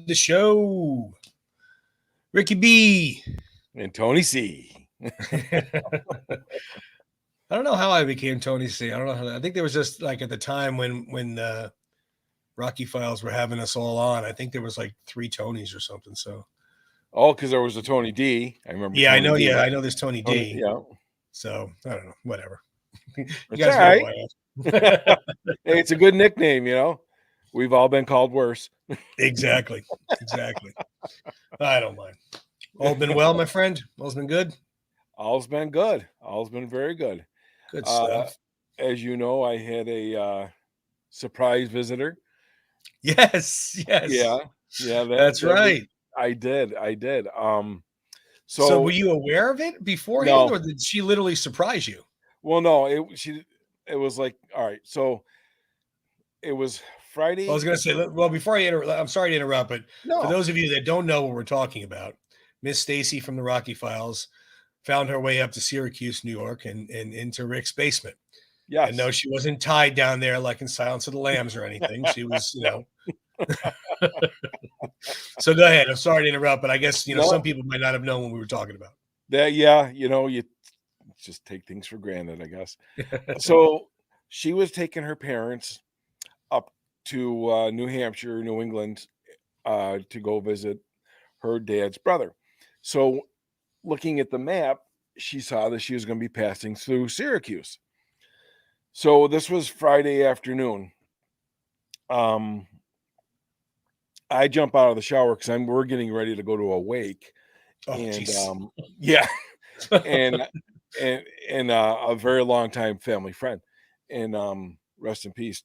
the show. Ricky B. And Tony C. I don't know how I became Tony C. I don't know how. I think there was just like at the time when the Rocky Files were having us all on. I think there was like 3 Tonys or something. So Oh, because there was a Tony D. I remember yeah, I Tony know. D. Yeah, I know. There's Tony D. Yeah, So I don't know. Whatever. You it's all guys know right. who I Hey, am. it's a good nickname, you know. We've all been called worse. Exactly. Exactly. I don't mind. All been well, my friend. All's been good. All's been good. All's been very good. Good Uh, stuff. as you know, I had a surprise visitor. Yes. Yeah, Yes. yeah, that That's that was right. I did. So were So you aware of it beforehand, no, or did she literally surprise you? well, no, it was like all right. So it was I was Friday. going to say, well, before I interrupt, I'm sorry to interrupt, but for No, those of you that don't know what we're talking about, Miss Stacy from the Rocky Files found her way up to Syracuse, New York, and into Rick's basement. And no, yes, she wasn't tied down there like in Silence of the Lambs or anything. She was, no, So go ahead. I'm sorry to interrupt, but I guess some no. people might not have known what we were talking about. That yeah, you just take things for granted, I guess. So she was taking her parents up to New Hampshire, New England, to go visit her dad's brother. So looking at the map, she saw that she was going to be passing through Syracuse. So this was Friday afternoon. Um, I jump out of the shower because we're getting ready to go to a wake, Oh, and jeez. yeah, and a very long time family friend, and rest in peace,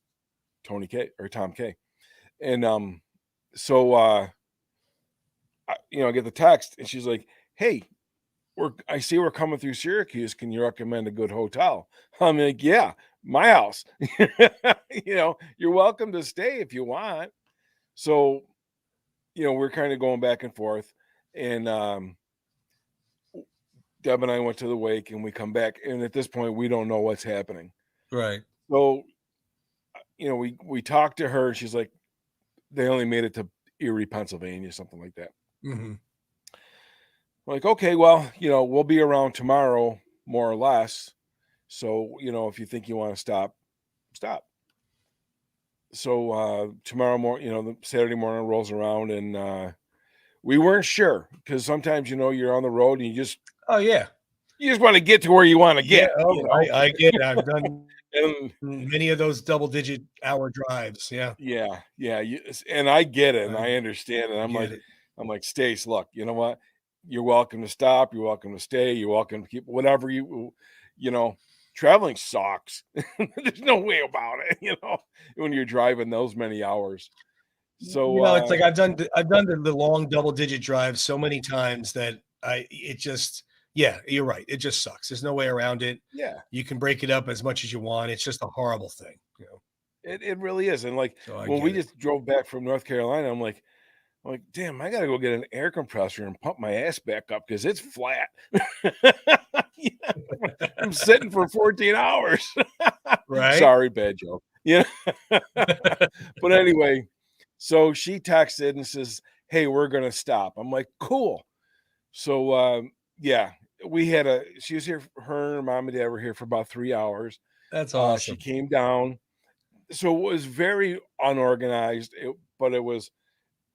Tony K or Tom K, and so I get the text, and she's like, "Hey, I see we're coming through Syracuse. Can you recommend a good hotel?" I'm like, "Yeah, my house. You're welcome to stay if you want." So we're kind of going back and forth, and Deb and I went to the wake, and we come back, and at this point, we don't know what's happening. Right. So we talked to her. She's like, they only made it to Erie, Pennsylvania, something like that. Mm-hmm. I'm like, okay, well, we'll be around tomorrow, more or less. So, if you think you want to stop, stop. So tomorrow morning, the Saturday morning rolls around, and we weren't sure because sometimes you're on the road and Oh yeah. you just want to get to where you want to Yeah. get. Oh, I get it. I've done And many of those double-digit hour drives. Yeah. yeah, and I get it, and I I understand, and get it. I'm like, Stace, look, you know what? You're welcome to stop. You're welcome to stay. You're welcome to keep whatever you know. Traveling sucks. There's no way about it, when you're driving those many hours. So It's like I've done the long double-digit drives so many times that it just yeah, you're right. It just sucks. There's no way around it. yeah, You can break it up as much as you want. It's just a horrible thing. it really is. And like So I when we get it. just drove back from North Carolina, I'm like, damn, I gotta go get an air compressor and pump my ass back up because it's flat. Yeah, I'm sitting for 14 hours. Right? Sorry, bad joke. Yeah. But anyway, so she texted and says, "Hey, we're gonna stop." I'm like, "Cool." So yeah, she was here. Her and her mom and dad were here for about 3 hours. That's She awesome. came down. So it was very unorganized, but it was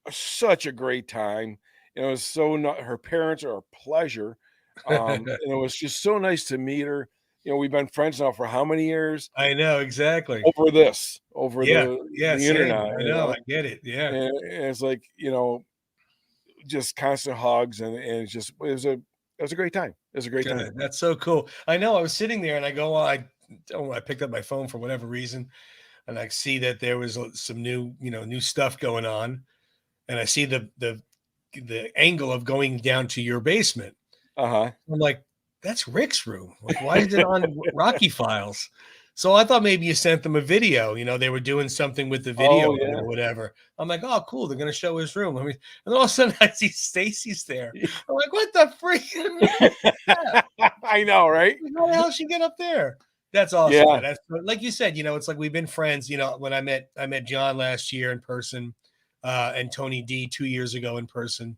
such a great time. It was so not her parents are a pleasure. And it was just so nice to meet her. We've been friends now for how many years? I know, exactly. Over Yeah. the Yeah, the same. internet, I know. I get it. Yeah. and it's like just constant hugs, and it was a great time. It was a great time. Good. That's so cool. I know I was sitting there and I go, well, I picked up my phone for whatever reason and I see that there was some new stuff going on. And I see the angle of going down to your basement. Uh I'm like, that's Rick's room. Like, why is it on Rocky Files? So I thought maybe you sent them a video. They were doing something with the video Oh or whatever. I'm like, oh, cool. They're gonna show his room. And all of a sudden I see Stacy's there. yeah. I'm like, what the freak? How I know, right? the hell she get up there? That's awesome, man. Yeah. That's like you said. It's like we've been friends. When I met John last year in person. and Tony D 2 years ago in person.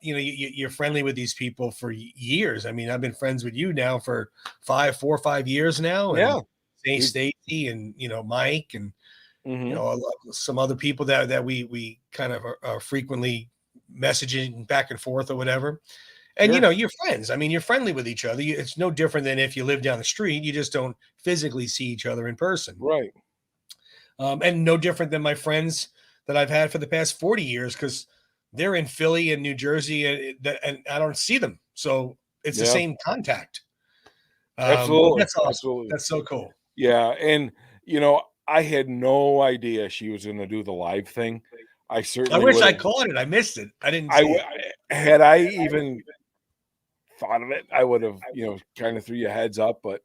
You're friendly with these people for years. I mean, I've been friends with you now for 4 or 5 years now, and Yeah. We've Stacy and Mike and mhm. some other people that we kind of are frequently messaging back and forth or whatever. And Sure. you're friends. I mean, you're friendly with each other. It's no different than if you live down the street. You just don't physically see each other in person. Right. And no different than my friends that I've had for the past 40 years because they're in Philly and New Jersey, and I don't see them. So it's the Yeah. same contact. But Absolutely. that's awesome. Absolutely. That's so cool. Yeah, and, I had no idea she was gonna do the live thing. I I certainly wish I would've caught it. I missed it. I didn't I see w it. had I even thought of it, I would've, kinda threw you a heads up, but,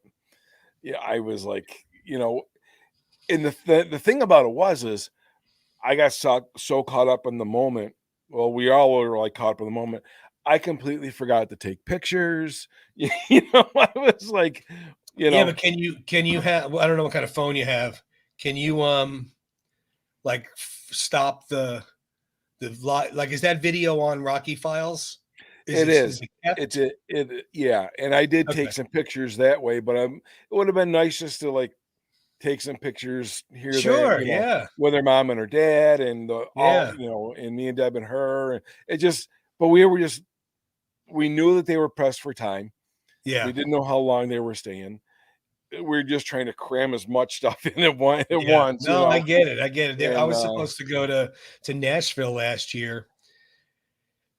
yeah, I was like, and the thing about it is I got so caught up in the moment. Well, we all were, like, caught up in the moment. I completely forgot to take pictures. I was like, you Yeah, know but can you have? Well, I don't know what kind of phone you have. Can you like stop like is that video on Rocky Files? Is It it is is. it It's kept? yeah, and I did take Okay, some pictures that way, but, it would have been nice just to, like, take some pictures here, there, sure, yeah, with her mom and her dad and the all, yeah, and me and Deb and her, and it just but we knew that they were pressed for time. We yeah, didn't know how long they were staying. We're just trying to cram as much stuff in at yeah. once, No, I get it. I get it. I and, was supposed to go to Nashville last year,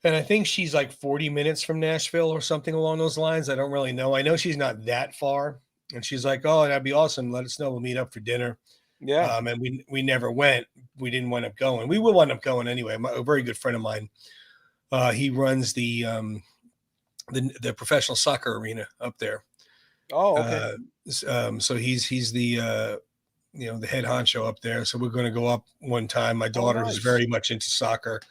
and I think she's like 40 minutes from Nashville or something along those lines. I don't really know. I know she's not that far, and she's like, "Oh, that'd be awesome. Let us know. We'll meet up for dinner." yeah. And we never went. We didn't wind up going. We will wind up going anyway. A very good friend of mine. He runs the professional soccer arena up there. Oh, okay. Uh, so he's the head honcho up there. So we're going to go up one time. My Oh, daughter is nice. very much into soccer,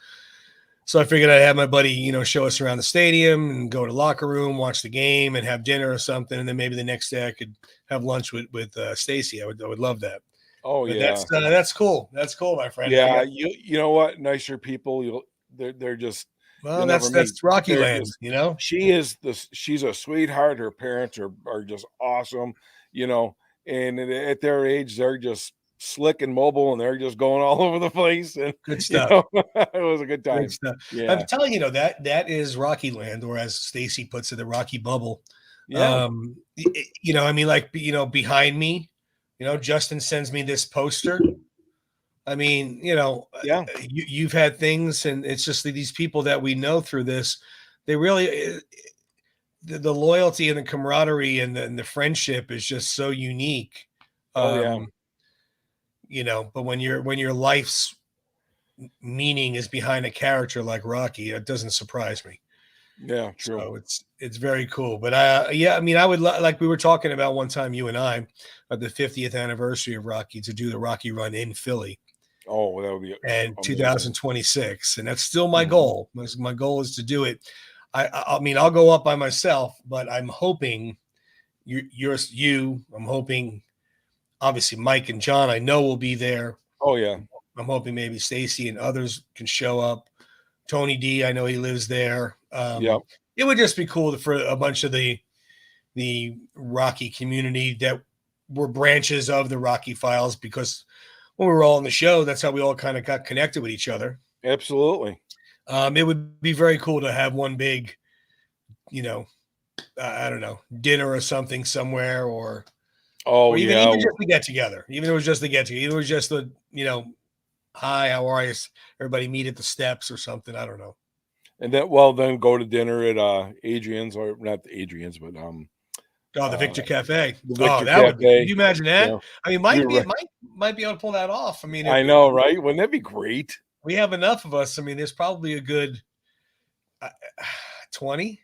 so I figured I'd have my buddy show us around the stadium and go to locker room, watch the game, and have dinner or something, and then maybe the next day I could have lunch with Stacy. I would love that. Oh, But yeah. that's cool. That's cool, my friend. I Yeah, got you know what? Nicer people, they're just well, you'll never that's meet. that's Rocky They're Land, just you know. she's a sweetheart. Her parents are just awesome, you know, and at their age, they're just slick and mobile, and they're just going all over the place, and Good stuff. it was a good Great time. stuff. I'm Yeah, telling that is Rocky Land, or as Stacy puts it, the Rocky Bubble. yeah, I mean, like behind me, Justin sends me this poster. I mean, yeah. you've had things, and it's just that these people that we know through this, they really the loyalty and the camaraderie and the friendship is just so unique. Oh, yeah, Um, but when your life's meaning is behind a character like Rocky, it doesn't surprise me. yeah. True. So it's very cool. But yeah, I mean, I would like we were talking about one time, you and I, at the 50th anniversary of Rocky, to do the Rocky Run in Philly Oh, that would be and amazing. 2026, and that's still my Mhm. goal. My goal is to do it. I mean, I'll go up by myself, but I'm hoping I'm hoping obviously Mike and John I know will be there. Oh, yeah. I'm hoping maybe Stacy and others can show up. Tony D, I know he lives there. Yep. It would just be cool for a bunch of the Rocky community that were branches of the Rocky Files, because when we were all on the show, that's how we all kind of got connected with each other. Absolutely. It would be very cool to have one big, you know, I don't know, dinner or something somewhere, or Oh, even yeah. even just to get together. Even if it was just to get together. Even if it was just the, hi, how are you? Everybody meet at the steps or something. I don't know. And then go to dinner at, Adrian's, or not Adrian's, but, Oh, the uh, Victor Cafe. the Oh, Victor that would be. Could Cafe. you imagine You that? know, I mean, you're right. might be able to pull that off. I mean, I if know, right? Wouldn't that be great? we have enough of us, I mean, there's probably a good uh, 20.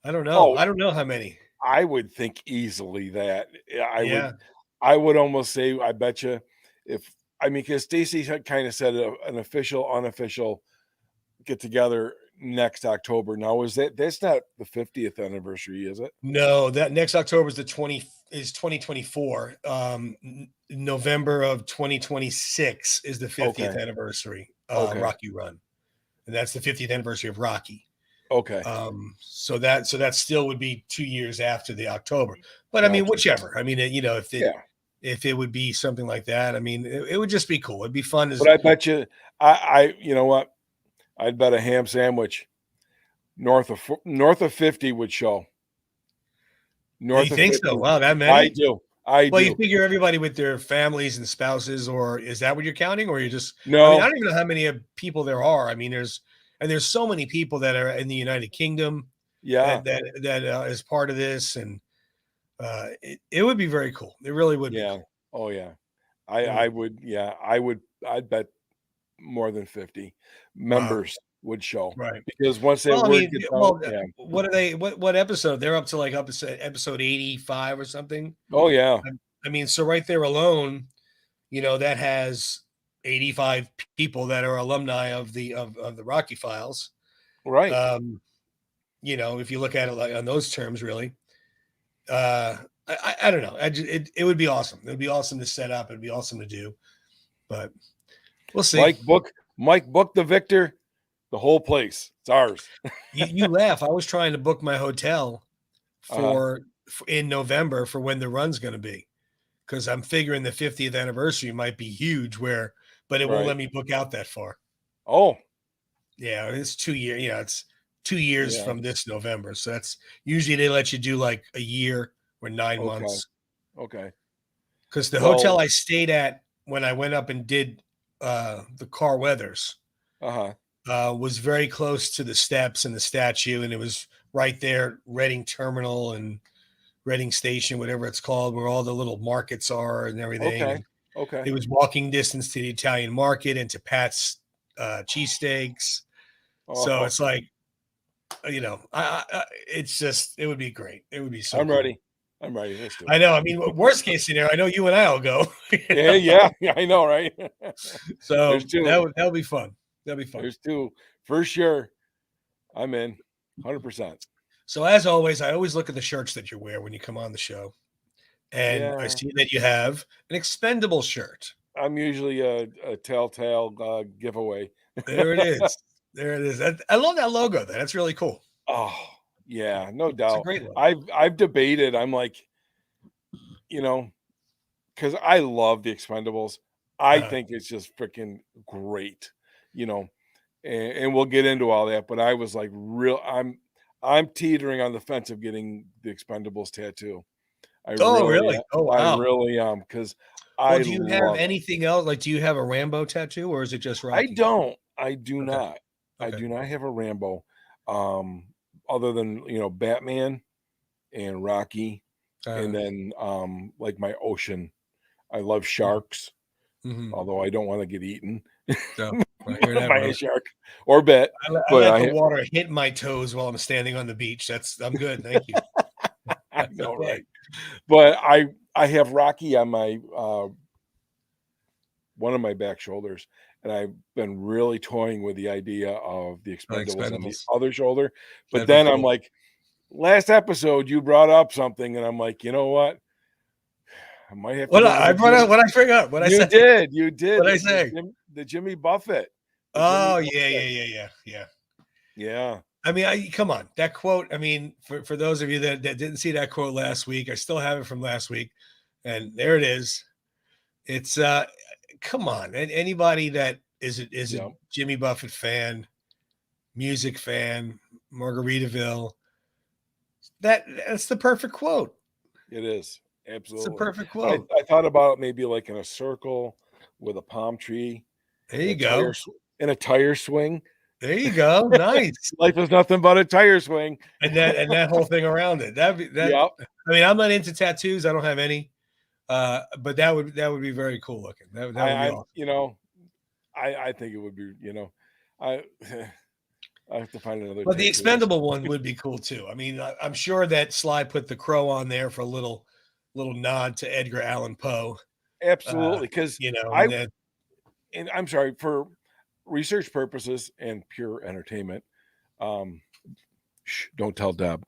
I don't know. Oh, I don't know how many. I would think easily that Yeah. I would almost say, I bet you if I mean, because Stacy had kind of said an official, unofficial get together next October. Now, that's not the 50th anniversary, is it? No, that next October is the 20. is 2024. November of 2026 is the 50th Okay. anniversary Okay. Rocky Run, and that's the 50th anniversary of Rocky. Okay. So that still would be 2 years after the October. But I mean, Gotcha. whichever. I mean, Yeah. if it would be something like that, I mean, it would just be cool. It'd be fun But as I bet you, you know what? I'd bet a ham sandwich north of 50 would show. you North of think so. 50. Wow, that I many? do. I Well, you do. figure everybody with their families and spouses, or is that what you're counting? Or you just, I mean, I No. don't even know how many people there are. I mean, there's so many people that are in the United Kingdom Yeah. that is part of this, and it would be very cool. It really would be Yeah. cool. Oh yeah. It I would be. would. Yeah. I'd bet more than 50 Wow. members would show Right. because once that Well, I word mean, gets out, well, yeah. what are they? What episode? They're up to like episode 85 or something. Oh yeah. I mean, so right there alone, that has 85 people that are alumni of the Rocky Files. Right. Um, if you look at it like on those terms, really, uh, I don't know. It would be awesome. It would be awesome to set up. It'd be awesome to do, but we'll see. Mike book Mike book the Victor, the whole place. It's ours. You laugh. I was trying to book my hotel Uh-huh. in November for when the run's going to be, because I'm figuring the 50th anniversary might be huge. But it won't let Right. me book out that far. Oh, Yeah, it's 2 year. It's 2 years yeah. from this November. So that's usually they let you do like a year or nine Okay. months. Okay. Because the hotel Well, I stayed at when I went up and did the Car Weathers uh-huh. was very close to the steps and the statue, and it was right there, Reading Terminal and Reading Station, whatever it's called, where all the little markets are and everything. Okay. And Okay. it was walking distance to the Italian market and to Pat's cheesesteaks. So Oh, it's like, it's just, it would be great. It would be so I'm cool. ready. I'm ready. Let's do I it. know. I mean, worst case scenario, I know you and I'll go. Yeah, yeah, yeah, I know, right? There's So two. that would be fun. That'd be fun. There's two. For sure. I'm in. 100%. So as always, I always look at the shirts that you wear when you come on the show, and I Yeah. see that you have an Expendable shirt. I'm usually a telltale giveaway. There it is. There it is. I love that logo. That's really cool. Oh, yeah, no It's a doubt. great logo. I've debated. I'm like, you know, because I love the Expendables. I Uh, think it's just freaking great, you know, and we'll get into all that. But I was like, I'm teetering on the fence of getting the Expendables tattoo. oh, really? Oh, I wow. really am because Well, I do you have love it. anything else? Like, do you have a Rambo tattoo, or is it just I Rocky? don't. I do Okay. not. I Okay. do not have a Rambo, other than Batman and Rocky, and Uh, then like my ocean. I love sharks, mhm. although I don't want to get eaten So I hear that, by a brother. shark or bit. I But let the water hit my toes while I'm standing on the beach. I'm good. Thank you. I That's know, okay. right? But I have Rocky on my one of my back shoulders, and I've been really toying with the idea of the Expendables on the Expendables. other shoulder. But That'd be then I'm cool. like, last episode you brought up something, and I'm like, you know what? I might have to What go with I the brought up? Jim. What I bring up? What I say? You did What I say? the Jimmy Buffett, the Jimmy Oh yeah, Buffett. yeah, yeah, yeah, yeah. Yeah, I mean, come on, that quote. I mean, for those of you that didn't see that quote last week, I still have it from last week, and there it is. It's come on, anybody that is a yeah, Jimmy Buffett fan, music fan, Margaritaville. That's the perfect quote. it is It's the absolutely. perfect quote. I thought about it maybe like in a circle with a palm tree There and you go. a tire swing. There you go. Nice. Life is nothing but a tire swing. And that whole thing around it. That. Yep. I mean, I'm not into tattoos. I don't have any. But that would be very cool looking. That would be I'm awesome. I think it would be, I I have to find another But the tattooist. expendable one would be cool too. I mean, I'm sure that Sly put the crow on there for a little nod to Edgar Allan Poe. Uh, Absolutely, because and I then and I'm sorry, for research purposes and pure entertainment, um, Shh, don't tell Deb.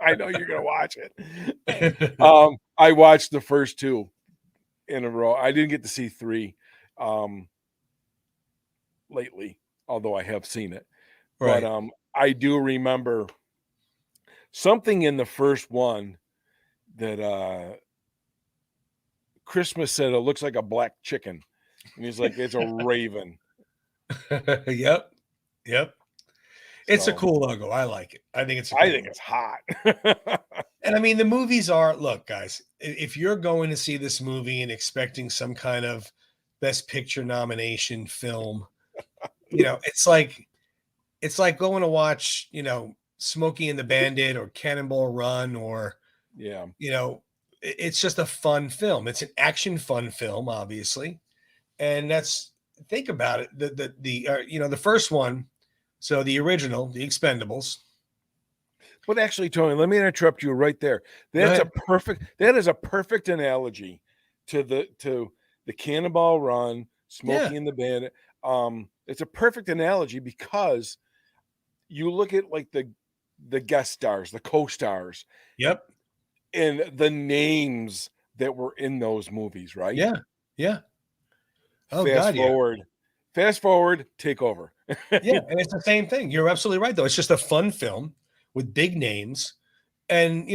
I know you're gonna watch it. I watched the first two in a row. I didn't get to see three lately, although I have seen it. But Right. I do remember something in the first one that Christmas said it looks like a black chicken. And he's like, it's a raven. Yep. Yep. It's a So cool logo. I like it. I think it's a I cool think logo. it's hot. And I mean, the movies are, look, guys, if you're going to see this movie and expecting some kind of best picture nomination film, it's like going to watch, Smokey and the Bandit or Cannonball Run or, Yeah. it's just a fun film. It's an action fun film, obviously. And think about it. The first one, so the original, the Expendables. But actually, Tony, let me interrupt you right there. Go That ahead. is a perfect analogy to the Cannonball Run, Yeah. Smokey and the Bandit. It's a perfect analogy because you look at like the guest stars, the co-stars, Yep. and the names that were in those movies, right? Yeah. Yeah. Oh Fast God, yeah. forward, fast forward, take over. Yeah, and it's the same thing. You're absolutely right, though. It's just a fun film with big names. And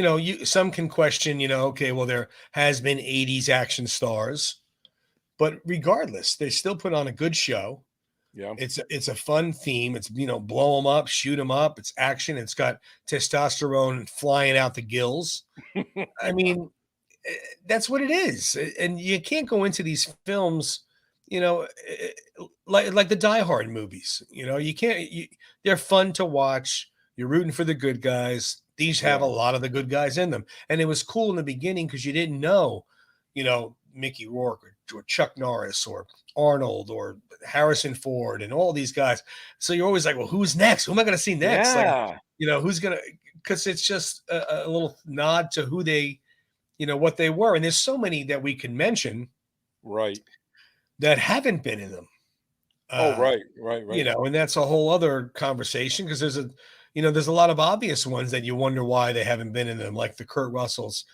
some can question, okay, well, there has been 80s action stars, but regardless, they still put on a good show. Yeah. It's a fun theme. It's blow them up, shoot them up. It's action. It's got testosterone flying out the gills. I mean, that's what it is. And you can't go into these films, like the Die Hard movies. You can't. They're fun to watch. You're rooting for the good guys. These have Yeah. a lot of the good guys in them, and it was cool in the beginning because you didn't know, Mickey Rourke or Chuck Norris or Arnold or Harrison Ford and all these guys. So you're always like, well, who's next? Who am I going to see next? Like, Yeah. who's going to? Because it's just a little nod to who they what they were. And there's so many that we can mention Right. that haven't been in them. Oh, Uh, right, right, right. and that's a whole other conversation because there's a lot of obvious ones that you wonder why they haven't been in them, like the Kurt Russells,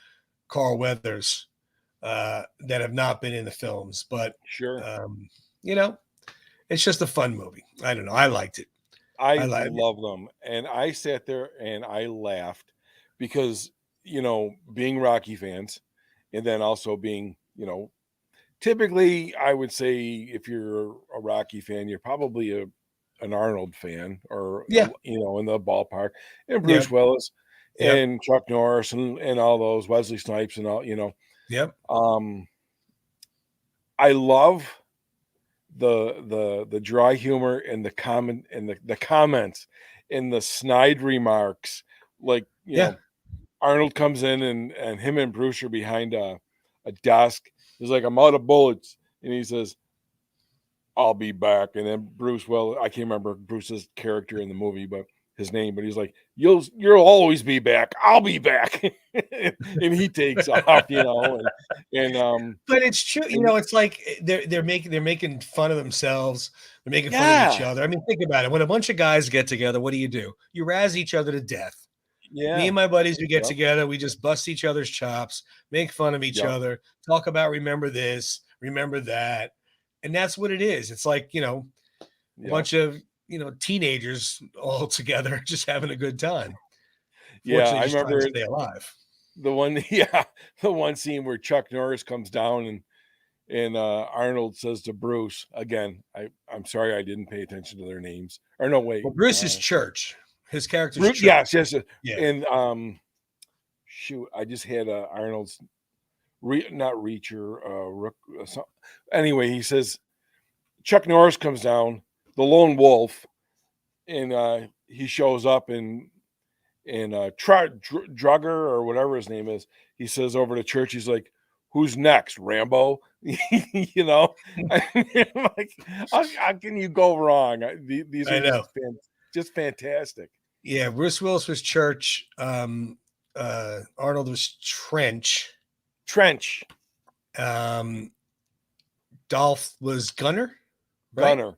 Carl Weathers, that have not been in the films. But, Sure. um, you know, it's just a fun movie. I don't know. I liked it. I I like it. love them. And I sat there and I laughed because, being Rocky fans and then also being, typically I would say if you're a Rocky fan, you're probably an Arnold fan or, Yeah. in the ballpark, and Yep. Bruce Willis Yep. and Chuck Norris and all those Wesley Snipes and all. Yep. Um, I love the dry humor and the comment and the comments and the snide remarks, like Yeah. Arnold comes in and him and Bruce are behind a desk. He's like, I'm out of bullets, and he says, I'll be back. And then Bruce, well, I can't remember Bruce's character in the movie, but his name, but he's like, you'll always be back. I'll be back. And he takes off, But it's true, and it's like they're making fun of themselves. They're making fun of each yeah, other. I mean, think about it. When a bunch of guys get together, what do? You razz each other to death. Me yeah, and my buddies, we get yep, together, we just bust each other's chops, make fun of each yep, other, talk about remember this, remember that. And that's what it is. It's like, a yep. bunch of, teenagers all together just having a good time. Yeah, Fortunately, I just trying to remember stay alive. the one, yeah, the one scene where Chuck Norris comes down and Arnold says to Bruce again. I'm sorry I didn't pay attention to their names. Or no, wait, Well, Bruce is Church. His character's Bruce. Church. Yes, yes, Yeah. and shoot, I just had Arnold's not Reacher, Rook. Anyway, he says Chuck Norris comes down, the lone wolf, and he shows up and Drugger or whatever his name is, he says over to Church, he's like, "Who's next, Rambo?" you know, like, how can you go wrong? These I are know. just fantastic. Yeah, Bruce Willis was Church. Arnold was Trench. Trench, Um, Dolph was Gunner, right? Gunner,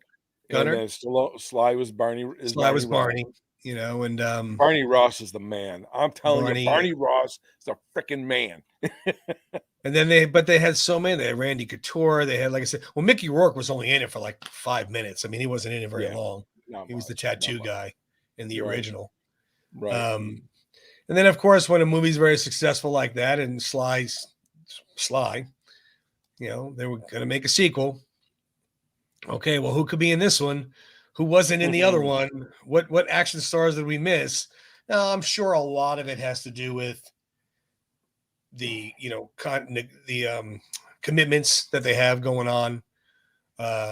and Gunner. then Sly was Sly Barney was Ross. Barney, and Barney Ross is the man. I'm telling you, Barney. Barney Ross is a freaking man. And then they had so many. They had Randy Couture. They had, like I said, well, Mickey Rourke was only in it for like 5 minutes. I mean, he wasn't in it very Yeah, long. not He was the much, not tattoo much. guy in the Right, original. right. And then, of course, when a movie's very successful like that, and Sly, they were going to make a sequel. Okay, well, who could be in this one? Who wasn't in the other one? What action stars did we miss? Now, I'm sure a lot of it has to do with the commitments that they have going on.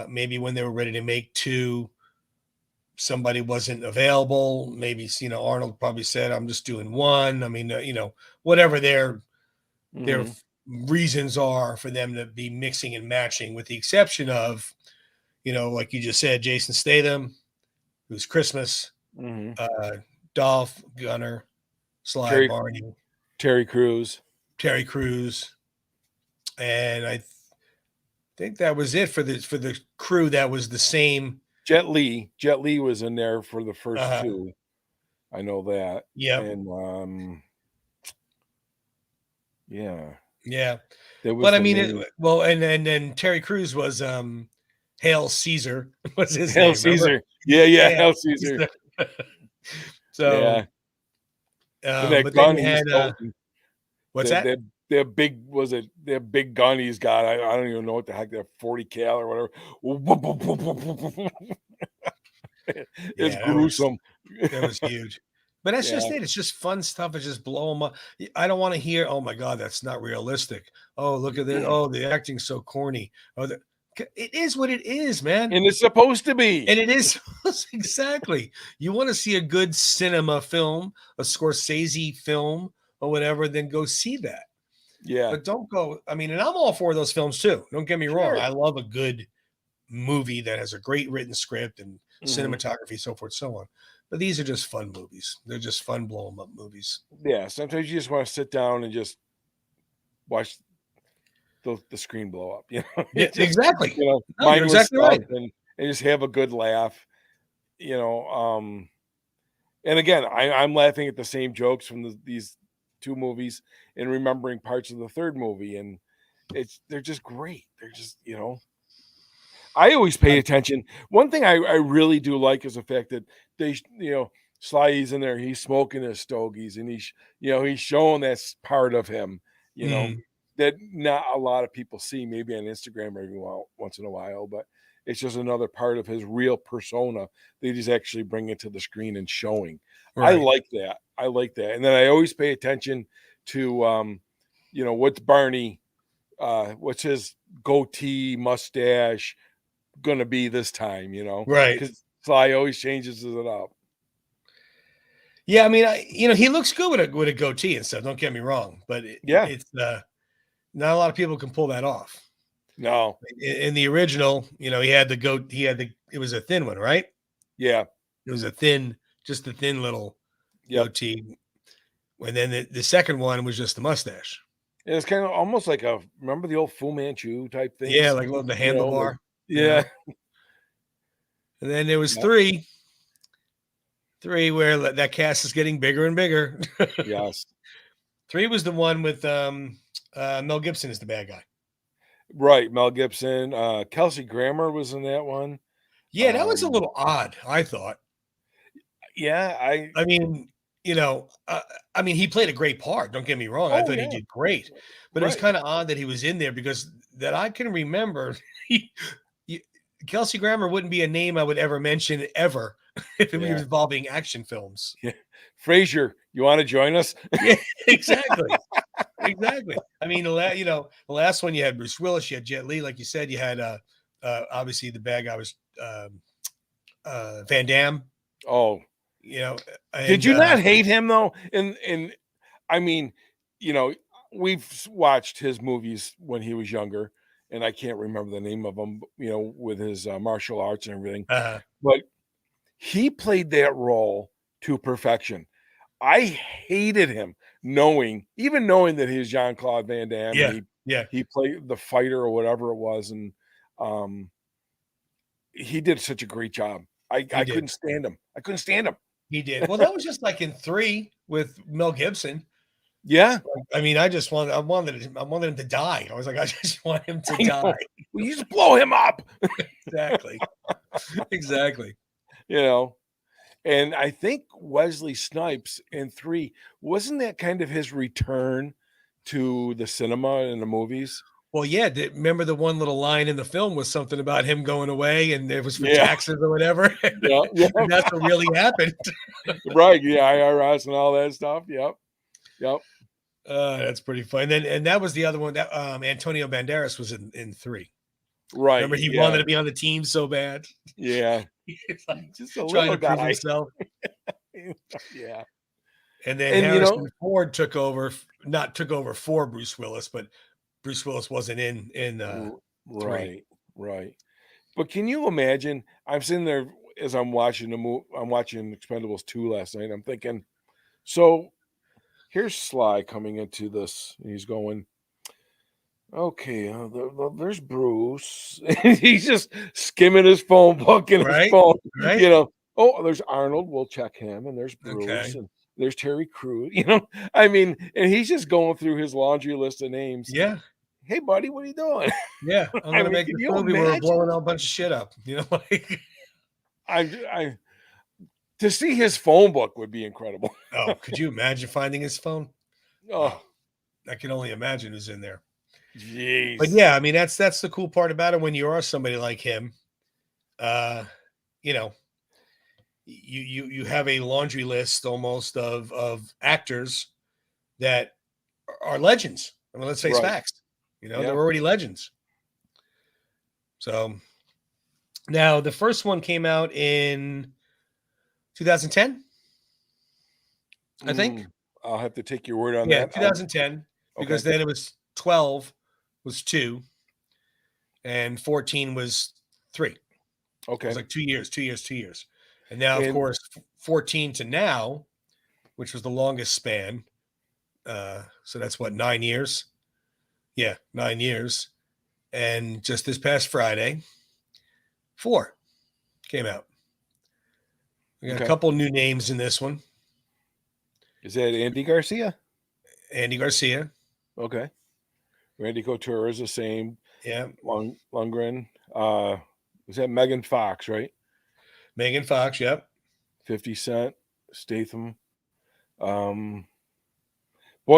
Maybe when they were ready to make two, somebody wasn't available. Maybe Arnold probably said, "I'm just doing one." I mean, whatever their Mhm, reasons are for them to be mixing and matching, with the exception of, like you just said, Jason Statham, who's Christmas, mhm. uh, Dolph, Gunner, Sly, Terry Barney, Terry Crews. Terry Crews, and I think that was it for the crew that was the same. Jet Li was in there for the first Uh, 2. I know that, yep, and, yeah, yeah. that was But I the mean, main well, and then Terry Crews was Hail Caesar was his Hail name. Remember? Caesar. Yeah, yeah, Hail Hail Caesar. Caesar. So, Yeah, and that but then gun you he's had toting, what's that that? that big was it that big gun he's got, I don't even know what the heck, that 40 cal or whatever. It's Yeah, gruesome. that was huge. But that's just Yeah. it. It's just fun stuff. It's just blow them up. I don't want to hear, "Oh my God, that's not realistic." Oh, look at this. Oh, the acting's so corny. It is what it is, man. And it's supposed to be. And it is exactly. You want to see a good cinema film, a Scorsese film, or whatever, then go see that. Yeah. But don't go. I mean, and I'm all for those films too. Don't get me wrong. Sure. I love a good movie that has a great written script and Mhm. cinematography, so forth, so on. But these are just fun movies. They're just fun blow 'em up movies. Yeah, sometimes you just wanna sit down and just watch the screen blow up, you know? Yeah, It just, exactly. No, you're mindless exactly right. stuff, and just have a good laugh, you know, and again, I'm laughing at the same jokes from these 2 movies and remembering parts of the 3rd movie, and they're just great. They're just, I always pay Um, attention. One thing I really do like is the fact that Sly's in there, he's smoking his stogies, and he's showing that's part of him, you know, mm, that not a lot of people see, maybe on Instagram every once in a while, but it's just another part of his real persona that he's actually bringing to the screen and showing. I right. like that. I like that. And then I always pay attention to, what's Barney, what's his goatee, mustache, gonna be this time, Right. because Sly always changes it up. Yeah, I mean, he looks good with a goatee and stuff. Don't get me wrong, but Yeah. it's not a lot of people can pull that off. No. In the original, he had the goat. He had it was a thin one, right? Yeah. It was just a thin little Yep. goatee. And then the second one was just the mustache. And it's kinda almost like remember the old Fu Manchu type Yeah, things? like the Like, handlebar. You yeah. know, and then there was Yep. three where that cast is getting bigger and bigger. Yes. Three was the one with Mel Gibson is the bad guy. Right, Mel Gibson, Kelsey Grammer was in that one. Yeah, that was a Um, little odd, I thought. yeah, I mean, he played a great part. Don't get me wrong. I oh, thought he yeah. did great, but it was Right. kind of odd that he was in there because that I can remember. He, he- Kelsey Grammer wouldn't be a name I would ever mention ever if it was Yeah. involving action films. Yeah. Frasier, you wanna join us? Yeah, exactly. Exactly. I mean, the last one you had Bruce Willis, you had Jet Li, like you said, you had obviously the bad guy was Van Damme, Oh, you know, did and you not hate him though? And I mean, you know, we've watched his movies when he was younger, and I can't remember the name of them, with his martial arts and everything, uh, but he played that role to perfection. I hated him even knowing that he was Jean Claude Van Damme, and yeah, he yeah, he played the fighter or whatever it was, and um, he did such a great job. He I did. couldn't stand him. I couldn't stand him. He did. Well, that was just like in 3 with Mel Gibson. Yeah, I mean, I wanted him to die. I was like, I just want him to I die. know. Will you just blow him up? Exactly. Exactly. You know. And I think Wesley Snipes in 3, wasn't that kind of his return to the cinema and the movies? Well, yeah. Remember the one little line in the film was something about him going away, and it was for Yeah. taxes or whatever. Yeah, yeah. And that's what really happened. Right, yeah, IRS and all that stuff. Yep. Yep. That's pretty fun. And that was the other one that Antonio Banderas was in 3. Right. Remember, he wanted Yeah. to be on the team so bad. Yeah. He's like Just a trying little to prove guy. himself. Yeah. And then And Harrison Ford not took over for Bruce Willis, but Bruce Willis wasn't in 3. right, right. But can you imagine? I'm sitting there as I'm watching the movie. I'm watching Expendables 2 last night. I'm thinking, so here's Sly coming into this. And he's going, okay, there's Bruce. He's just skimming his phone book and his Right? phone. Right? You know, oh, there's Arnold. We'll check him. And there's Bruce. Okay. And there's Terry Crews. You know, I mean, and he's just going through his laundry list of names. Yeah. Hey, buddy, what are you doing? Yeah. I'm I gonna mean, make can this you movie where we're imagine? blowing a bunch of shit up. Like I to see his phone book would be incredible. oh, could you imagine finding his phone? Oh, I can only imagine who's in there. But jeez. yeah, I mean that's the cool part about it when you are somebody like him. Uh, you know, you have a laundry list almost of actors that are legends. I mean, let's face Right. facts. They're Yeah. already legends. So now the first one came out in 2010, I think. I'll have to take your word on Yeah, that. 2010, Okay. because then it was 12 was 2 and 14 was 3. It Okay. was like 2 years, 2 years, 2 years. And now, of And course, 14 to now, which was the longest span. So that's what, 9 years? Yeah, 9 years. And just this past Friday, 4 came out. We got a okay. couple new names in this one. Is that Andy Garcia? Andy Garcia. Okay. Randy Couture is the same. Yeah. Lundgren. Is that Megan Fox, right? Megan Fox. Yep. 50 Cent, Statham. Boy,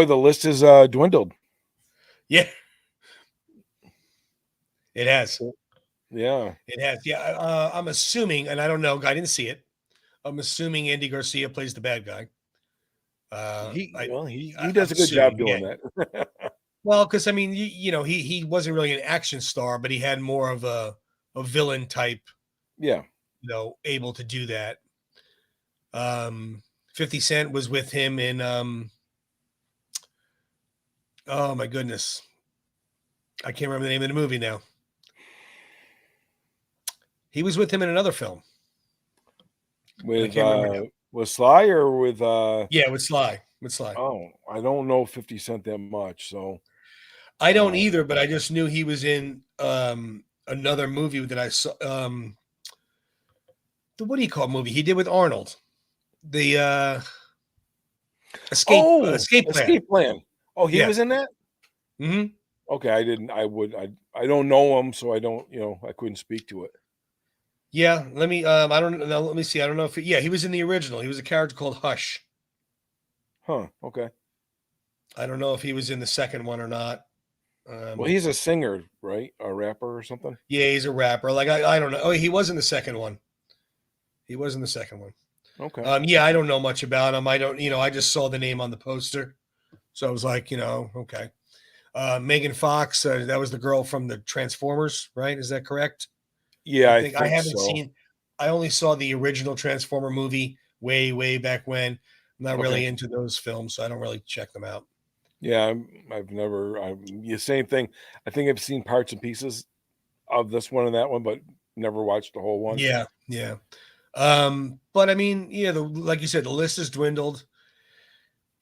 the list is dwindled. Yeah. It has. Yeah. It has. Yeah. I'm assuming, and I don't know, I didn't see it. I'm assuming Andy Garcia plays the bad guy. He I'm does a good assuming, job doing yeah. that. Well, because I mean, he wasn't really an action star, but he had more of a villain type, Yeah. able to do that. 50 Cent was with him in oh my goodness. I can't remember the name of the movie now. He was with him in another film. I With can't remember now. with Sly or with Yeah, with Sly. With Sly. oh, I don't know 50 Cent that much, so I don't either, but I just knew he was in another movie that I saw. What do you call movie he did with Arnold? The escape plan. Escape Plan. Oh, he Yeah. was in that? Hmm. Okay, I don't know him, so I don't, I couldn't speak to it. Yeah. Let me. I don't know. Let me see. I don't know if. He was in the original. He was a character called Hush. Huh, okay. I don't know if he was in the second one or not. Well, he's a singer, right? A rapper or something? Yeah, he's a rapper. Like I don't know. Oh, he was in the second one. He was in the second one. Okay. Yeah, I don't know much about him. I don't. I just saw the name on the poster, so I was like, okay. Megan Fox. That was the girl from the Transformers, right? Is that correct? Yeah, I I think haven't so. seen. I only saw the original Transformer movie way back when. I'm not really into those films, so I don't really check them out. Yeah, I've never. The same thing. I think I've seen parts and pieces of this one and that one, but never watched the whole one. Yeah. But I mean, like you said, the list has dwindled.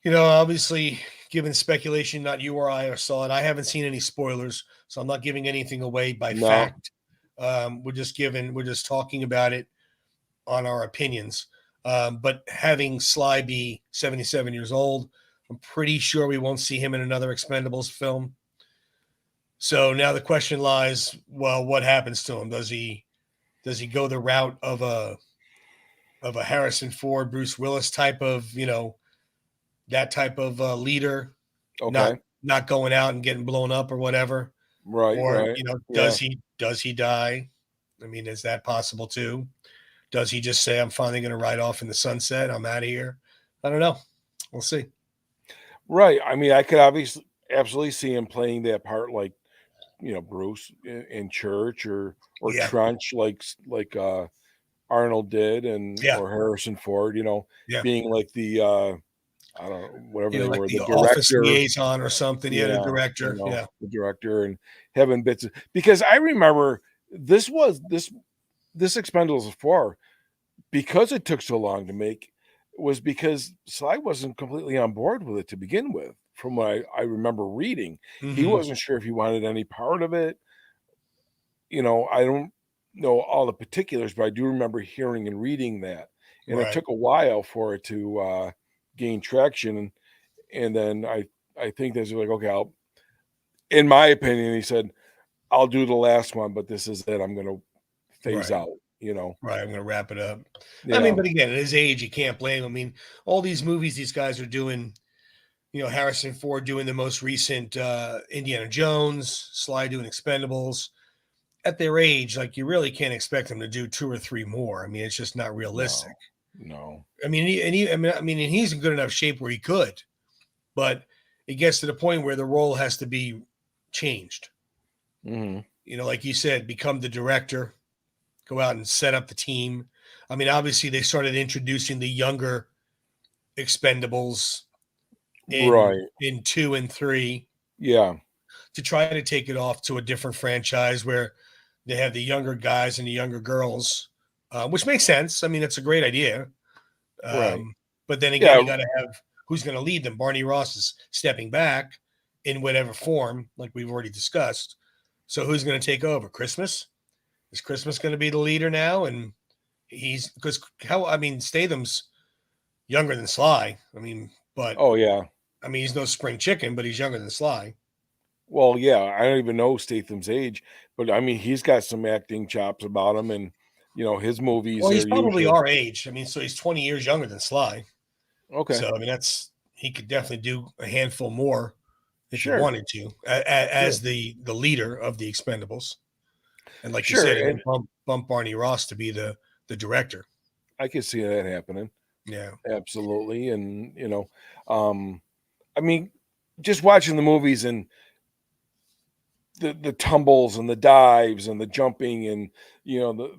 Obviously, given speculation, not you or I saw it. I haven't seen any spoilers, so I'm not giving anything away by fact. We're just talking about it on our opinions. But having Sly be 77 years old, I'm pretty sure we won't see him in another Expendables film. So now the question lies: well, what happens to him? Does he go the route of a Harrison Ford, Bruce Willis type of that type of leader, not Okay. not going out and getting blown up or whatever, Right, or right. Yeah. does he die? I mean, is that possible too? Does he just say, "I'm finally going to ride off in the sunset. I'm out of here"? I don't know. We'll see. Right. I mean, I could obviously absolutely see him playing that part like, Bruce in Church or Yeah, Trench like Arnold did and yeah, or Harrison Ford, yeah. being like the I don't know, whatever they Like were, the the office director. liaison or something. Yeah, the Yeah, director. Yeah. the director and having bits because I remember this Expendables 4 because it took so long to make was because Sly wasn't completely on board with it to begin with. From what I remember reading, he Hmm. wasn't sure if he wanted any part of it. I don't know all the particulars, but I do remember hearing and reading that. And it Right. took a while for it to gain traction. And then I think that's like, okay, in my opinion, he said, I'll do the last one, but this is it. I'm going to phase Right. out. Right. I'm going to wrap it up. I mean, Yeah, but again, at his age, you can't blame him. I mean, all these movies these guys are doing, Harrison Ford doing the most recent Indiana Jones, Sly doing Expendables. At their age, like you really can't expect them to do two or three more. I mean, it's just not realistic. no, no. I mean, and he's in good enough shape where he could, but it gets to the point where the role has to be changed. Hmm. Like you said, become the director, go out and set up the team. I mean, obviously they started introducing the younger Expendables in Right. in 2 and 3 Yeah. to try to take it off to a different franchise where they have the younger guys and the younger girls, which makes sense. I mean, it's a great idea. Right. But then again, Yeah. you got to have who's going to lead them. Barney Ross is stepping back in whatever form, like we've already discussed. So who's going to take over? Christmas? Is Christmas going to be the leader now? And he's because I mean, Statham's younger than Sly. I mean, but Oh, yeah. I mean, he's no spring chicken, but he's younger than Sly. Well, yeah. I don't even know Statham's age, but I mean, he's got some acting chops about him, and his movies Well, he's are probably usually our age. I mean, so he's 20 years younger than Sly. okay. So I mean, he could definitely do a handful more if he Sure, wanted to, sure, as the leader of the Expendables. And like you sure, said, and and then bump Barney Ross to be the director. I can see that happening. Yeah. Absolutely, and um, I mean, just watching the movies and the tumbles and the dives and the jumping and the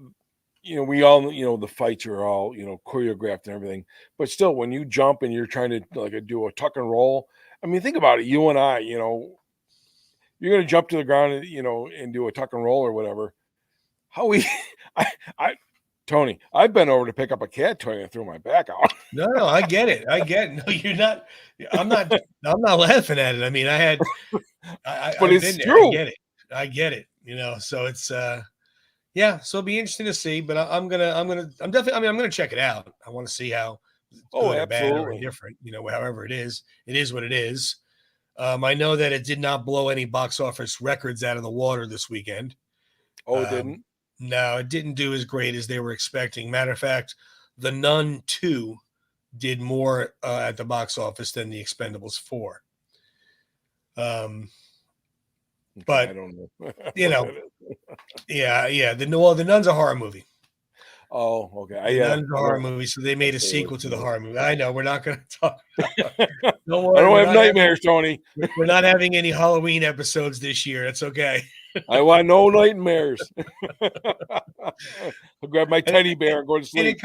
we all the fights are all choreographed and everything, but still when you jump and you're trying to like do a tuck and roll, I mean think about it, you and I, you're going to jump to the ground and and do a tuck and roll or whatever. How we I I Tony, I've been over to pick up a cat toy and threw my back out. No, I get it. I get it. No, you're not. I'm not. I'm not laughing at it. I mean, But I've it's been there. I true. get it. I get it. So it's yeah. So it'll be interesting to see. But I'm definitely. I mean, I'm gonna check it out. I want to see how Oh, good or bad or absolutely. indifferent. However it is what it is. I know that it did not blow any box office records out of the water this weekend. Oh, it Um, didn't? no, it didn't do as great as they were expecting. Matter of fact, The Nun 2 did more at the box office than The Expendables 4. Um, Okay, I but don't know you what know, that is. yeah. The Nun's a horror movie. Oh, okay. The Yeah, Nun's a I horror don't movie, so they I made a stay away sequel to from the those. horror movie. I know we're not going to talk. Don't I worry, don't have nightmares, Tony. we're not having any Halloween episodes this year. It's okay. I want no nightmares. I'll grab my And, teddy bear and go to sleep.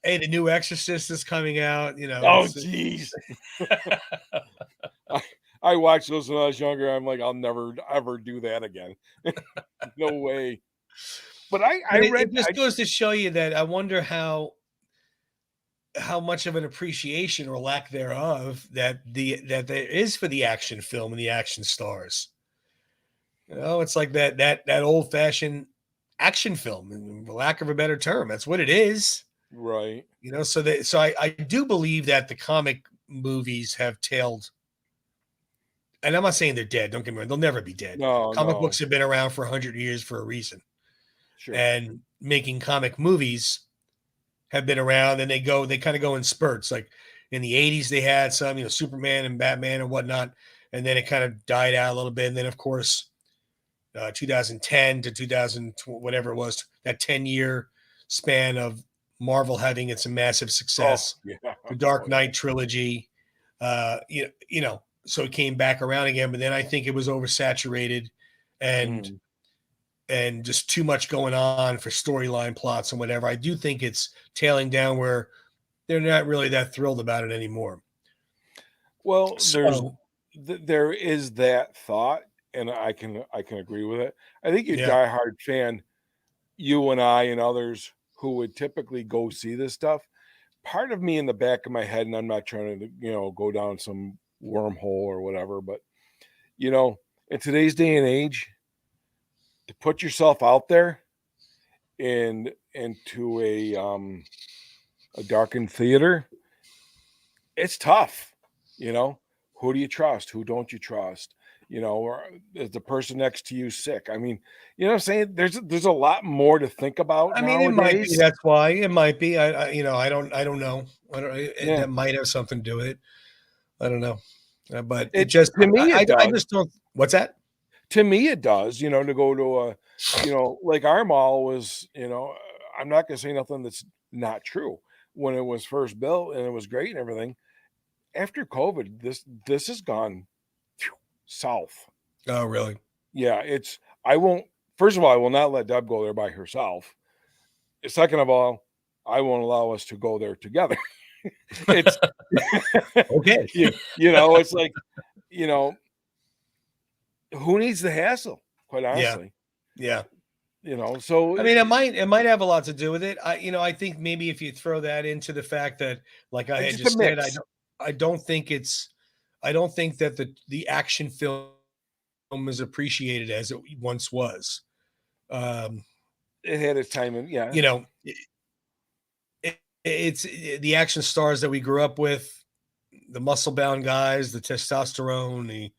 hey, the new Exorcist is coming out. Oh, It's jeez. I, I watched those when I was younger. I'm like, I'll never ever do that again. No way. But I but read it just I goes to show you that I wonder how much of an appreciation or lack thereof that there is for the action film and the action stars. It's like that old fashioned action film, in the lack of a better term. That's what it is. Right. So I do believe that the comic movies have tailed, and I'm not saying they're dead. Don't get me wrong; they'll never be dead. No, Comic no. books have been around for 100 years for a reason, Sure. and making comic movies have been around, and they kind of go in spurts. Like in the '80s, they had some, Superman and Batman and whatnot, and then it kind of died out a little bit. And then, of course, 2010 to 2000, whatever it was, that 10-year span of Marvel having its massive Oh, success, yeah. the Dark Oh, yeah. Knight trilogy, so it came back around again. But then I think it was oversaturated, and Mhm. and just too much going on for storyline plots and whatever. I do think it's tailing down where they're not really that thrilled about it anymore. Well, So there is that thought, and I can agree with it. I think your yeah, diehard fan, you and I and others who would typically go see this stuff, part of me in the back of my head, and I'm not trying to, go down some wormhole or whatever, but in today's day and age, to put yourself out there into a darkened theater, it's tough. You know, who do you trust? Who don't you trust? Or is the person next to you sick? I mean, you know what I'm saying? There's a lot more to think about I mean, it might be. nowadays. That's why it might be. I don't know. Yeah. That might have something to do with it. I don't know, but it It just to me it I does. just don't. What's that? To me it does, to go to a, like our mall was, I'm not gonna say nothing that's not true. When it was first built and it was great and everything, after COVID, this has gone south. Oh, really? Yeah, I won't first of all, I will not let Deb go there by herself. Second of all, I won't allow us to go there together. It's Okay. it's like, you know, who needs the hassle, quite Yeah. honestly. Yeah. So I mean, it might have a lot to do with it. I think maybe if you throw that into the fact that, like I had just a just said, mix. I don't think I don't think that the action film is appreciated as it once was. Um, It had its time and yeah. you know, it's the action stars that we grew up with, the muscle bound guys, the testosterone, the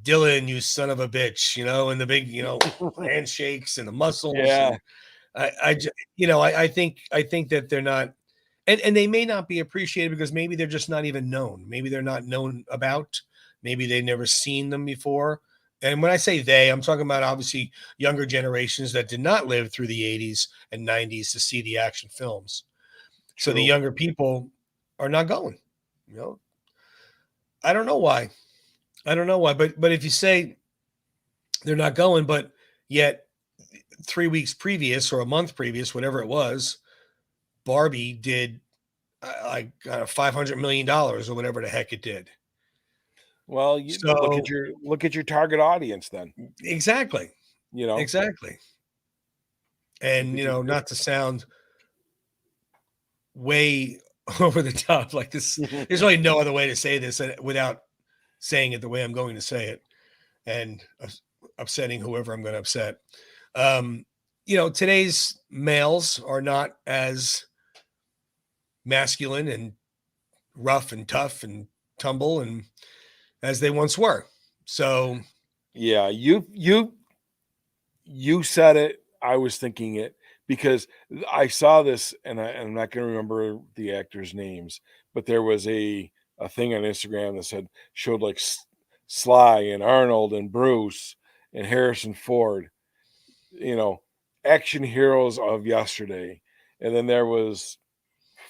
Dylan, you son of a bitch, and the big, handshakes and the muscles. Yeah. And I think that they're not, and they may not be appreciated because maybe they're just not even known. Maybe they're not known about. Maybe they've never seen them before. And when I say they, I'm talking about obviously younger generations that did not live through the 80s and 90s to see the action films. So the True. younger people are not going. You know, I don't know why. I don't know why. But if you say they're not going, but yet 3 weeks previous or a month previous, whatever it was, Barbie did like $500 million or whatever the heck it did. Well, you So look at your target audience then, exactly, you know? exactly. Look And at your not to sound way over the top like this, there's really no other way to say this without saying it the way I'm going to say it, and upsetting whoever I'm going to upset. Um, today's males are not as masculine and rough and tough and tumble and as they once were. So Yeah, you said it, I was thinking it because I saw this and I'm not gonna remember the actors' names, but there was a thing on Instagram that showed like Sly and Arnold and Bruce and Harrison Ford, you know, action heroes of yesterday. And then there was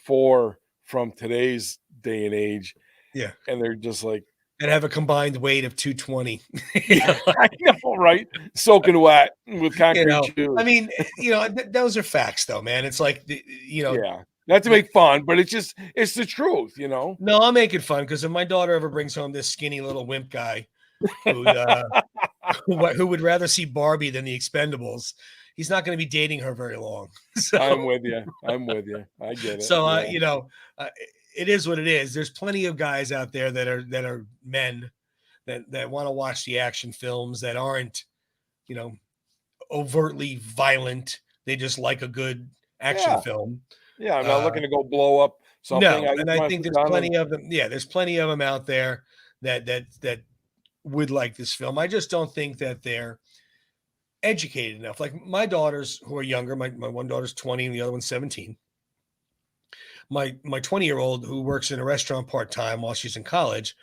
4 from today's day and age, yeah, and they're just like, and have a combined weight of 220. yeah, I know, right? Soaking wet with you concrete know, I shoes. mean, those are facts, though, man. It's like Yeah. Not to the make fun, but it's the truth, you know? no, I'm making fun because if my daughter ever brings home this skinny little wimp guy who who would rather see Barbie than the Expendables, he's not going to be dating her very long. I'm So with you. I'm with you. I get it. so Yeah. uh, it is what it is. There's plenty of guys out there that are men that want to watch the action films that aren't, you know, overtly violent. They just like a good action Yeah. film. Yeah. I'm not Uh, looking to go blow up something. no, I and just I want to think sit there's down and plenty of them. Yeah, there's plenty of them out there that would like this film. I just don't think that they're educated enough. Like my daughters who are younger, my one daughter's 20 and the other one's 17. My 20-year-old who works in a restaurant part-time while she's in college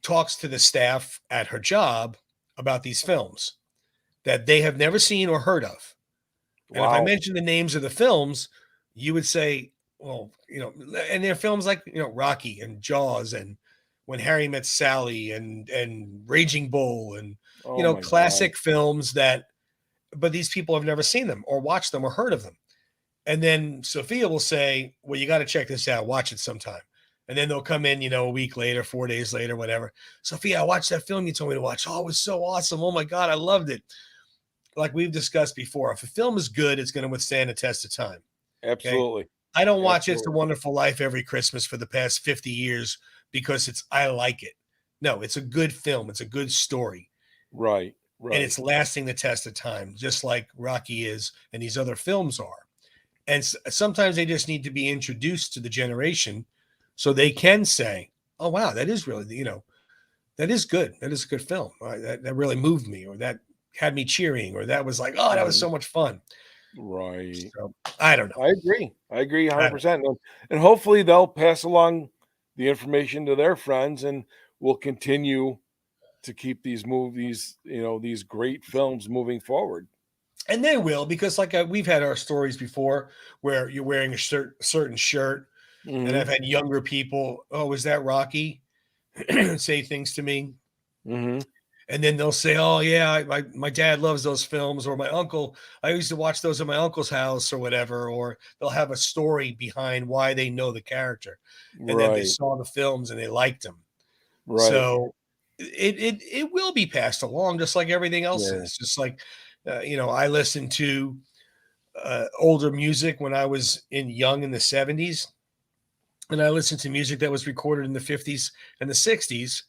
talks to the staff at her job about these films that they have never seen or heard of. And if I wow. mention the names of the films, you would say, well, and they're films like, Rocky and Jaws and When Harry Met Sally and Raging Bull and, Oh my God. classic films that, but these people have never seen them or watched them or heard of them. And then Sophia will say, well, you got to check this out. Watch it sometime. And then they'll come in, a week later, 4 days later, whatever. Sophia, I watched that film you told me to watch. Oh, it was so awesome. Oh my God, I loved it. Like we've discussed before, if a film is good, it's going to withstand a test of time. Okay. Absolutely. I don't watch It's a Absolutely. Wonderful Life every Christmas for the past 50 years because I like it. No, it's a good film. It's a good story. Right. And Right. it's lasting the test of time, just like Rocky is and these other films are. And sometimes they just need to be introduced to the generation so they can say, oh, wow, that is really, that is good. That is a good film. That really moved me, or that had me cheering, or that was like, oh, that was Right. so much fun. Right. So I don't know. I agree. I agree I don't know. 100%. And hopefully they'll pass along the information to their friends and we'll continue to keep these movies, these great films moving forward. And they will, because like we've had our stories before where you're wearing a certain shirt, and I've Mhm. had younger people, oh, is that Rocky? Say things to me. Mhm. And then they'll say, oh, yeah, my dad loves those films, or my uncle, I used to watch those at my uncle's house or whatever, or they'll have a story behind why they know the character and that they Right. saw the films and they liked them. Right. So it will be passed along just like everything else Yeah. is. Just like, I listened to older music when I was young in the 70s, and I listened to music that was recorded in the 50s and the 60s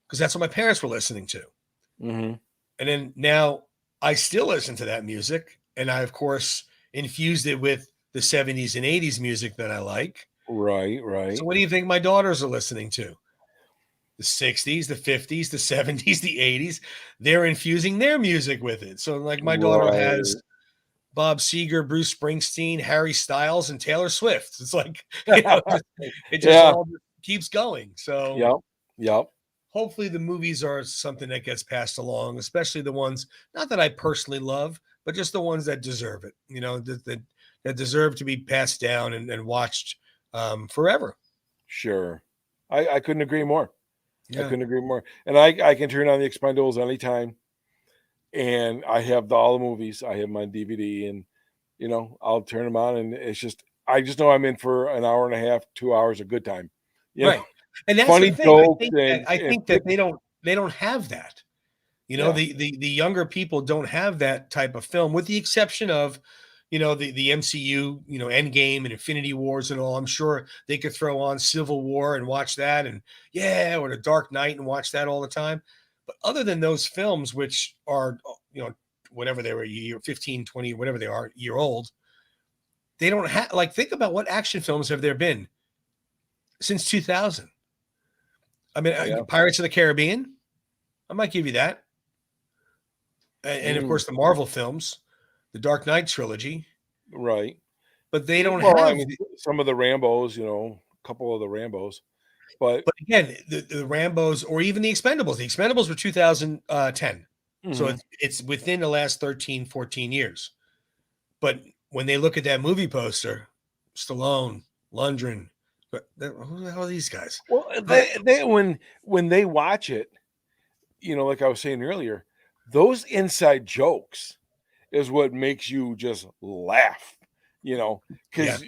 because that's what my parents were listening to. Mhm. And then now I still listen to that music. And I, of course, infused it with the 70s and 80s music that I like. Right, So right. what do you think my daughters are listening to? The 60s, the 50s, the 70s, the 80s. They're infusing their music with it. So, like, my daughter has Right. Bob Seger, Bruce Springsteen, Harry Styles, and Taylor Swift. It's like, it just Yeah. all keeps going. So, Yep. Yep. hopefully the movies are something that gets passed along, especially the ones not that I personally love, but just the ones that deserve it. That deserve to be passed down and watched forever. Sure. I couldn't agree more. I Yeah, couldn't agree more. And I can turn on the Expendables anytime, and I have all the movies. I have 'em on DVD, and I'll turn them on, and it's just I just know I'm in for an hour and a half, 2 hours of good time. You know, right. And that's the funny thing. I jokes think that and I and think that quick. they don't have that. Yeah. The younger people don't have that type of film, with the exception of, the MCU, Endgame and Infinity Wars and all. I'm sure they could throw on Civil War and watch that, and yeah, or The Dark Knight and watch that all the time. But other than those films, which are, whatever they were, a year 15, 20, whatever they are, year old, they don't have, like, think about what action films have there been since 2000. I mean, Yeah. Pirates of the Caribbean, I might give you that. And of Mm, course, the Marvel films, the Dark Knight trilogy, right. but they don't Well, I have. mean, some of the Rambos, a couple of the Rambos, but But again, the Rambos or even the Expendables. The Expendables were 2010, so mhm, it's within the last 13, 14 years. But when they look at that movie poster, Stallone, Lundgren, but who the hell are these guys? well, they when they watch it, like I was saying earlier, those inside jokes is what makes you just laugh, Yeah, because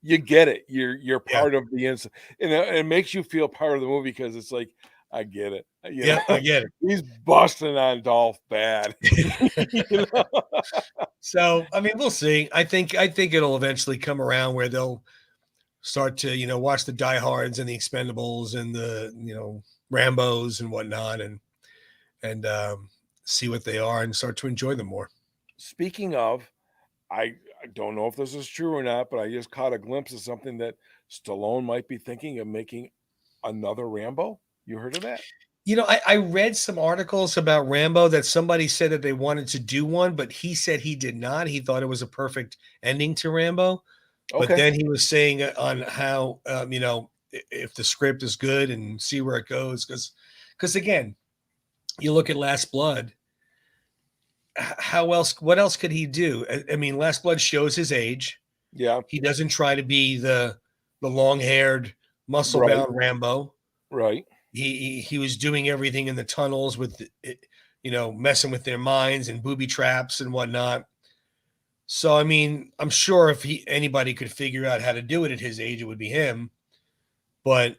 you get it. You're yeah, part of the inside, and it makes you feel part of the movie because it's like, I get it. yeah, I get He's busting on Dolph bad. You know? it. So I mean, we'll see. I think it'll eventually come around where they'll start to watch the diehards and the Expendables and the Rambos and whatnot, and see what they are and start to enjoy them more. Speaking of, I don't know if this is true or not, but I just caught a glimpse of something that Stallone might be thinking of making another Rambo. You heard of that? I read some articles about Rambo that somebody said that they wanted to do one, but he said he did not. He thought it was a perfect ending to Rambo. But Okay. then he was saying on how, if the script is good and see where it goes. Because again, you look at Last Blood, what else could he do? I mean, Last Blood shows his age. Yeah. He doesn't try to be the long-haired, Right. muscle-bound Rambo. Right. He was doing everything in the tunnels with, messing with their minds and booby traps and whatnot. So I mean, I'm sure if anybody could figure out how to do it at his age, it would be him. But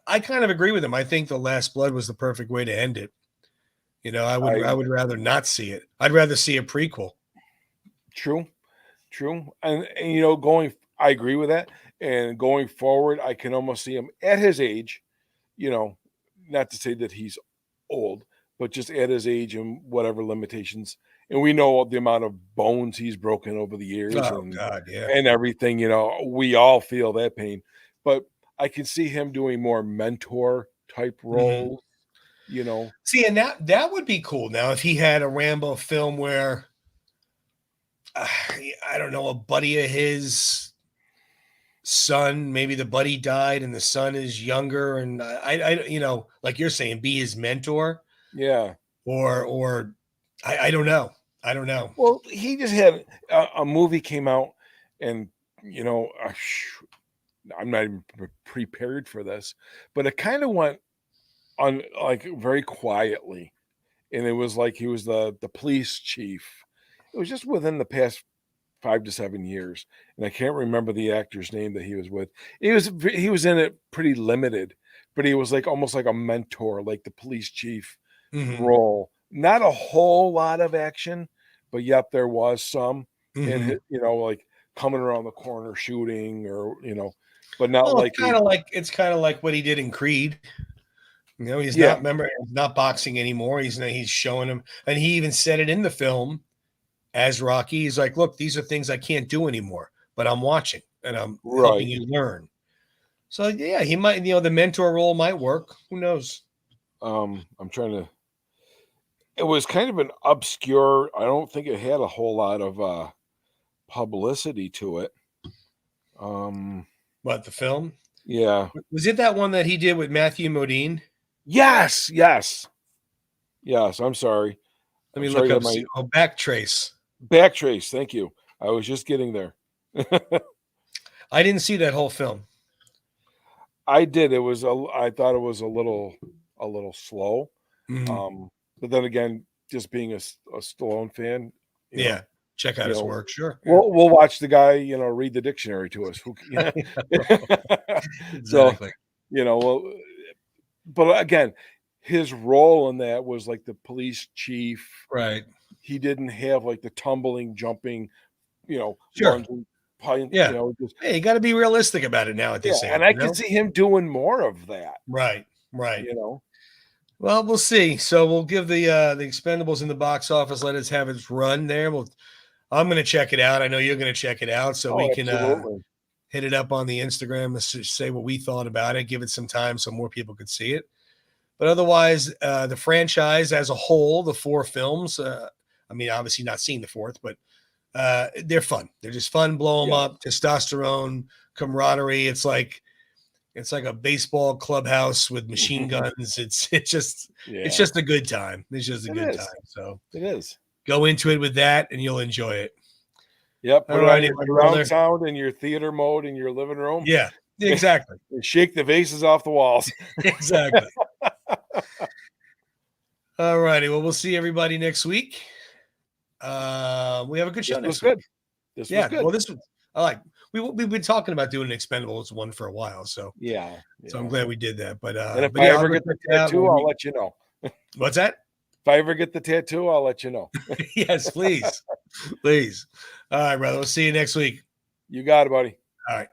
I kind of agree with him. I think The Last Blood was the perfect way to end it. I I would rather not see it. I'd rather see a prequel. True. True. And I agree with that. And going forward, I can almost see him at his age, you know, not to say that he's old, but just at his age and whatever limitations. And we know the amount of bones he's broken over the years Oh and God, yeah. everything, we all feel that pain. But I can see him doing more mentor type Mhm. roles, you know. See, and that would be cool. Now, if he had a Rambo film where I don't know, a buddy of his son, maybe the buddy died and the son is younger, and like you're saying, be his mentor, Yeah. or I don't know. I don't know. Well, he just had a movie came out, and I'm not even prepared for this, but it kind of went on like very quietly, and it was like he was the police chief. It was just within the past 5 to 7 years, and I can't remember the actor's name that he was with. He was in it pretty limited, but he was like almost like a mentor, like the police chief Hmm. role. Not a whole lot of action, but yet there was some. And Hmm. like coming around the corner shooting, or but not Well, like he. it's kind of like what he did in Creed. He's Yeah, not boxing anymore. He's showing him, and he even said it in the film as Rocky. He's like, "Look, these are things I can't do anymore, but I'm watching and I'm helping right. you learn." So yeah, he might, the mentor role might work. Who knows? I'm trying to. It was kind of an obscure. I don't think it had a whole lot of publicity to it. What, the film? Yeah. Was it that one that he did with Matthew Modine? Yes. Yes. Yes. I'm sorry. Let I'm me sorry look that up. my Backtrace. backtrace. Thank you. I was just getting there. I didn't see that whole film. I did. I thought it was a little slow. Mhm. But then again, just being a Stallone fan, you know, Yeah, check out you his know, work. Sure. Yeah. we'll watch the guy, read the dictionary to us. So, Exactly. well, but again, his role in that was like the police chief. Right. He didn't have like the tumbling, jumping, Sure. lunging, pine, Yeah. just Hey, you got to be realistic about it now at yeah. this age, And I could see him doing more of that. Right. Right. You know, Well, we'll see. So we'll give the Expendables in the box office. Let us have its run there. I'm going to check it out. I know you're going to check it out, so we oh, can absolutely, hit it up on the Instagram and say what we thought about it. Give it some time so more people could see it. But otherwise, the franchise as a whole, the four films. I mean, obviously not seeing the fourth, but they're fun. They're just fun. Blow them yeah. up. Testosterone, camaraderie. It's like a baseball clubhouse with machine guns. It's Yeah, just a good time. It's just a it good is. time. So It is. go into it with that, and you'll enjoy it. Yep. All Put it on righty, your my surround brother. sound in your theater mode in your living room. Yeah, exactly, And shake the vases off the walls. exactly. All righty. Well, we'll see everybody next week. We have a good show This was next week. good. This was Yeah. good. Well, this was I like. We've been talking about doing an Expendables one for a while, so Yeah. I'm glad we did that. And if But I yeah, I'll ever go get check the it out. tattoo, I'll let you know. What's that? If I ever get the tattoo, I'll let you know. Yes, please, please. All right, brother. We'll see you next week. You got it, buddy. All right.